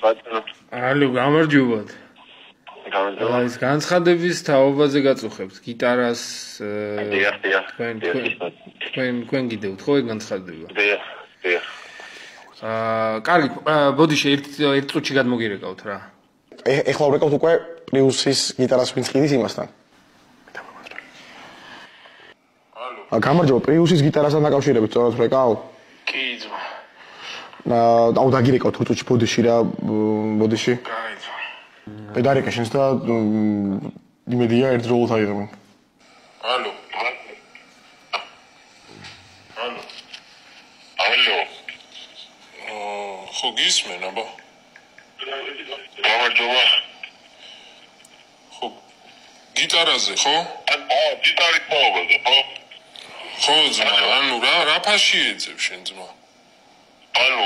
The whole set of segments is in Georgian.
ალო, გამარჯობათ. ის განცხადების თაობაზე გაწუხებთ გიტარას თქვენ გიდევთ ხო ეგ განცხადება? კარგი, ბოდიში ერთ წუთში გადმოგირეკავთ რა. ეხლა ვრეკავთ უკვე პრიუსის გიტარას ვინც ყიდის იმასთან. გამარჯობა, პრიუსის გიტარასთან დაკავშირებით სწორად ვრეკავ? კი, ძმა. აუ დაგირეკავთ ერთ წუთში ბოდიში რა, ბოდიში? კაი, ძმა. პედარიკა შენს და იმედია ერთდროულად აიღებენ. ალო. ალო. ხო გისმენ აბა? გამარჯობა. ხო გიტარაზე ხო? გიტარის თაობაზე ხო? ხო ძმა, ანუ რა ფაში ეძებ შენ ძმა? ანუ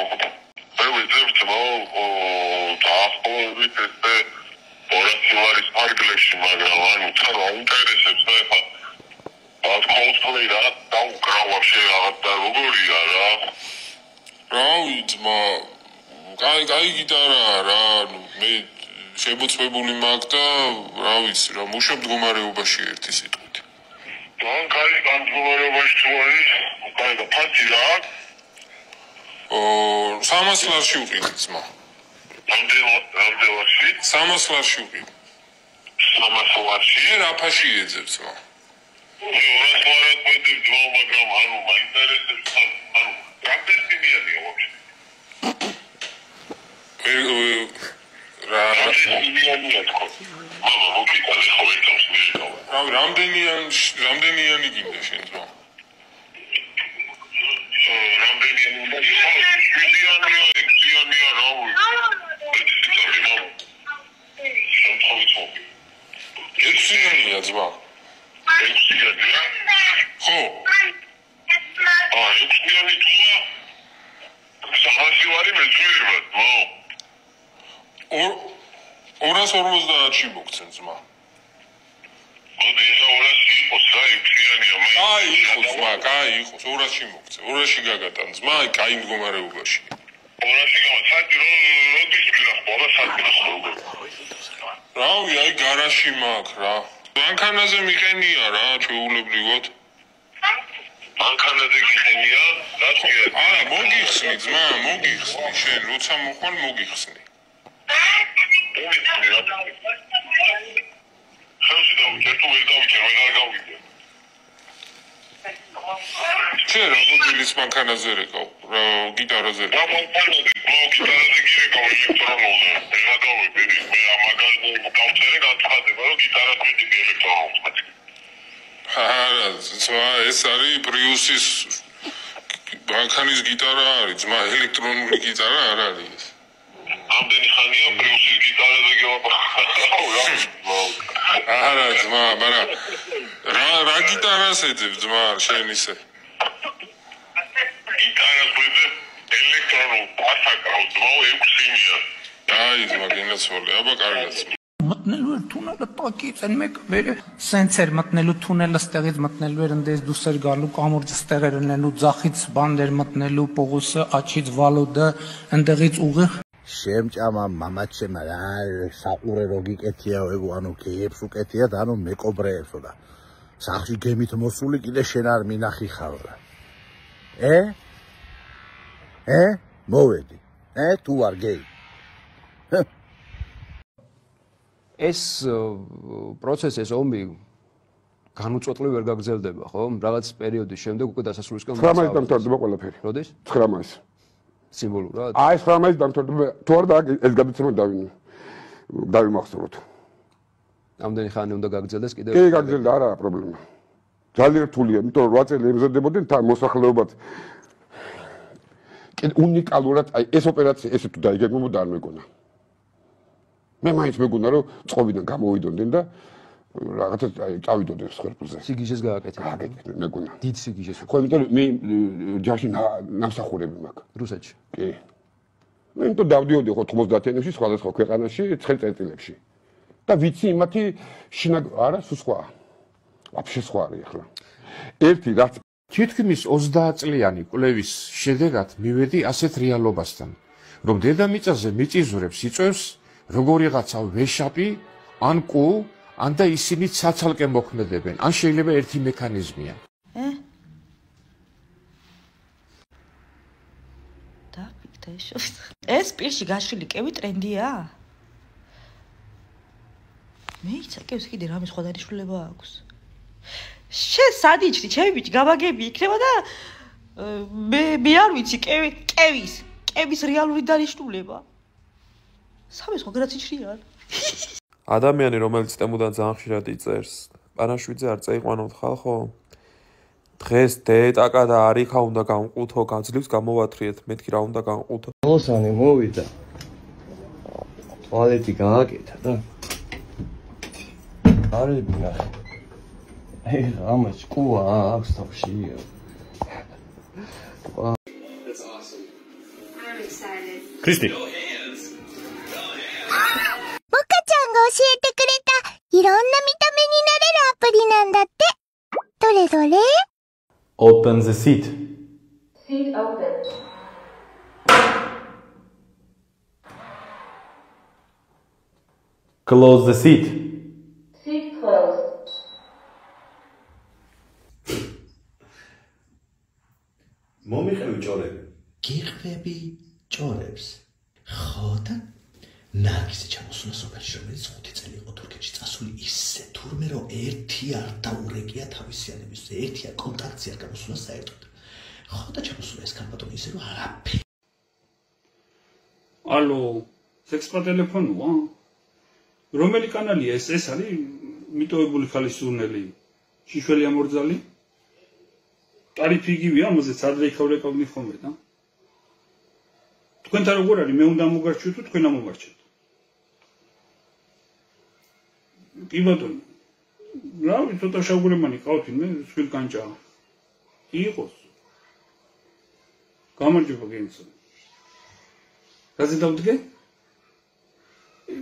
მე ვეძებ ძმა, დაახლოებით ესე 200 ლარის ფარგლებში, მაგრამ ანუ თან აინტერესებს მე ხა. ბას კოლსპლეი რა დაუკრა ვაფშე რაღაც და როგორია რა? რავი ძმა, კაი გიტარაა რა, ანუ მე შემოწმებული მაქვს და რა ვიცი რა, მუშავ მდგომარეობაში ერთი სიტყვით. თან კაი მდგომარეობაში თუ არის, კაი და ფასი რა? 300 ლარში უყიდე ძმა. რამდენ ლარში? 300 ლარში უყიდე. 300 ლარში? რა ფაში ეძებ ძმა? მე 200 ლარად ვეძებ ძმა, მაგრამ ანუ მაინტერესებს ანუ რა პერსიმიანია ვაფშე? რა პერსიმიანია თქო? მამა მოგიტანე ხო ერთავს მიყავ. რავი, რამდენიანი გინდა შენ ძმა? რამდენიანი უნდა იყოს? 7-იანია, 6-იანია რავი. ექვსიანია ძმა. 6-იანია? ხო. ექვსიანი ძმა. 300 ლარი მეძვირებად, ო. 250-ში მოგცემ ძმა. მოდი, ეხლა 200 იყოს რა, ექვსიანია მე. კაი იყოს ძმა, კაი იყოს, 200-ში მოგცემ. 200-ში გაგატან ძმა, კაი მდგომარეობაში. 200-ში გამაცადი როდის მიდახმო, საქმეს როგორ. რავი, აი გარაჟში მაქვს რა. მანქანაზე მიყენია რა, ჩვეულებრივად. მანქანაზე გიყენია? რა თქვია? არა, მოგიხსნი ძმა, მოგიხსნი, შენ როცა მოხვალ მოგიხსნი. მოგიხსნი რა. ხელში დავუჭერ, თუ ვერ დავუჭერ, ვეღარ გავიგე. შენ რა მოდილის მანქანაზე რეკავ, გიტარაზე რეკავ. რა მანქანაზე, გიტარაზე გირეკავ ელექტრონულზე. რა გავიგე, მე ამ მაგაზე გავწერე განცხადება, რომ გიტარას მიდიგი ელექტრონულად. არა, ძმა, ეს არის პრიუსის მანქანის გიტარა არის, ძმა, ელექტრონული გიტარა არ არის. ამდენი ხანია პრიუსის გიტარაზე გელაპარაკობ. არა, ძმა, მაგრამ რა გიტარას ეძებ ძმა, შენ ისე? გიტარას ვეძებ ელექტრონულ პასაკავს, ძმა, 6-იან. აი, ძმა, გენაცვალე, აბა კარგად. Մտնելու էր թունելը տակից, այն մեկ վերը սենց էր մտնելու թունելը ստեղից մտնելու էր ընդես դուս էր գալու կամուրջը ստեղ էր ընելու ձախից բան էր մտնելու պողոսը աչից վալոդը ընդեղից ուղիղ შემჭამა მამაჩემა რა საყურე რო გიკეთია ეგ ანუ ქეებს უკეთია და ანუ მეკობრეებსო და სახში გემით მოსული კიდე შენ არ მინახი ხარ რა მოვედი თუ არ გეი ეს პროცესი ეს ომი განუწყვეტლივ ვერ გაგრძელდება, ხო? რაღაც პერიოდის შემდეგ უკვე დასასრულისკენ 9-ის დამთავრდება ყველაფერი. როდის? 9-ის. სიმბოლურად? აი 9-ის დამთავრდება. თუ არ და ეს გადაცემა დავიმახსოვროთ. ამდენი ხანი უნდა გაგრძელდეს კიდევ? კი, გაგრძელდა, არა პრობლემა. ძალიან რთულია, იმიტომ რომ 8 წელი ემზადებოდნენ თან მოსახლეობად. კიდე უნიკალურად აი ეს ოპერაცია ესე თუ დაიგეგმებოდა არ მეგონა. მე მაინც მეგონა რომ წყობიდან გამოვიდოდნენ და რაღაცა წავიდოდნენ სხერფლზე. სიგიჟეს გააკეთე. მეგონა. დიდ სიგიჟეს. ხო, იმიტომ რომ მე ჯაში ნამსახურები მაქვს. რუსეთში. კი. მე იმიტომ დავდიოდი 90-იანებში სხვადასხვა ქვეყანაში 9 წელიწადში. და ვიცი იმათი არა სხვა. ვაფშე სხვა არის ახლა. ერთი რაც თითქმის 30 წლიანი კვლევის შედეგად მივედი ასეთ რეალობასთან, რომ დედამიწაზე მიწისძვრებს იწვევს როგორიღაცა ვეშაპი ან კუ ან და ისინი ცალ-ცალკე მოქმედებენ ან შეიძლება ერთი მექანიზმია ეს პირში გაშლილი კევი ტრენდია? მეიცა კევს კიდე რამე სხვა დანიშნულება აქვს. შენ სადიჭდი, ჩემი ბიჭი გავაგები იქნება და მე არ ვიცი კევის რეალური დანიშნულება. სამეს სხვა გადაციჭრიან. ადამიანი, რომელიც ტემუდან ძალიან ხშირად იწერს, პანაშვიძე არ წაიყვანოთ ხალხო? დღეს დეტაკა და არიქა უნდა გამყუთო, გაძლივს გამოვათრიეთ, მეთქი რა უნდა გამყუთო. მოსანი მოვიდა. ტუალეტი გააკეთა და არები ნახე. ამას კუა აქვს თავში. That's awesome. I'm excited. Christy. モカちゃんが教えてくれたいろんな見た目になれるアプリなんだって。どれどれ Open the seat. Seat open. Close the seat. Seat closed. მომიყევი ჭორები. გიხვები ჭორებს. ხო და ნარგიზი ჩამოსულა სოფელში, რომელიც 5 წელი იყო თურქეთში წასული ისე თურმე რომ ერთი არ დაურეკია თავისიანების, ერთია კონტაქტი არ გამოსულა საერთოდ. ხო და ჩამოსულა ეს კამპატონი ისე რომ არაფერი. ალო, სექს პა ტელეფონია? რომელი კანალია ეს? ეს არის მიტოვებული ხალის სურნელი. შიშველი ამორძალი? ტარიფი იგივეა, ამაზეც ადრე იქავრეკავდი ხოლმე და. თქვენთან როგორ არის? მე უნდა მოგარჩიოთ თუ თქვენ ამომარჩიოთ? კი ბატონო. რავი, ცოტა შავგურემანი ყავთ მე, სვილკანჭა. იყოს. გამარჯობა გენცო. რაზე დავდგე?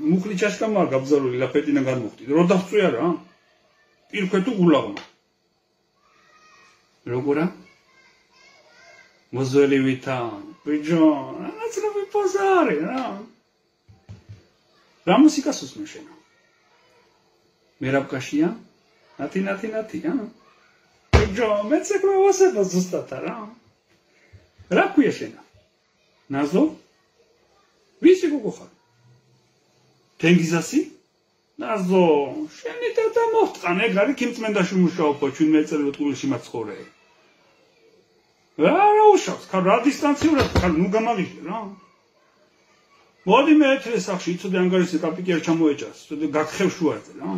მუხლი ჩაშკა მაგ გაბზარული ლაფეტინა განმოხდი. რო დავწვი არა? პირქვე თუ გულაღმა. როგორა? მოზველივითან, ბიჭო, ნაცნობი პოზარი რა. რა მუსიკას უსმენ შენ? მერაბკაშია? ნათი, ა? ბიჭო, მეც ეგ მოვასება ზუსტად რა. რა ქვია შენა? ნაზო? ვისი გოგო ხარ? თენგიზასი? ნაზო, შენი ტატა მოხტყან, ეგ არის ქიმწმენდაში მუშაობა, ჩვენ მეწერილ ტყუილში მაცხოვრე. რა უშავს, რა დისტანციურად, ნუ გამავიღე რა. მოდი მე ეთრე სახში, იცოდე ანგარიშზე კაპიკი არ ჩამოეჭას, იცოდე გაგხევ შუაზე რა.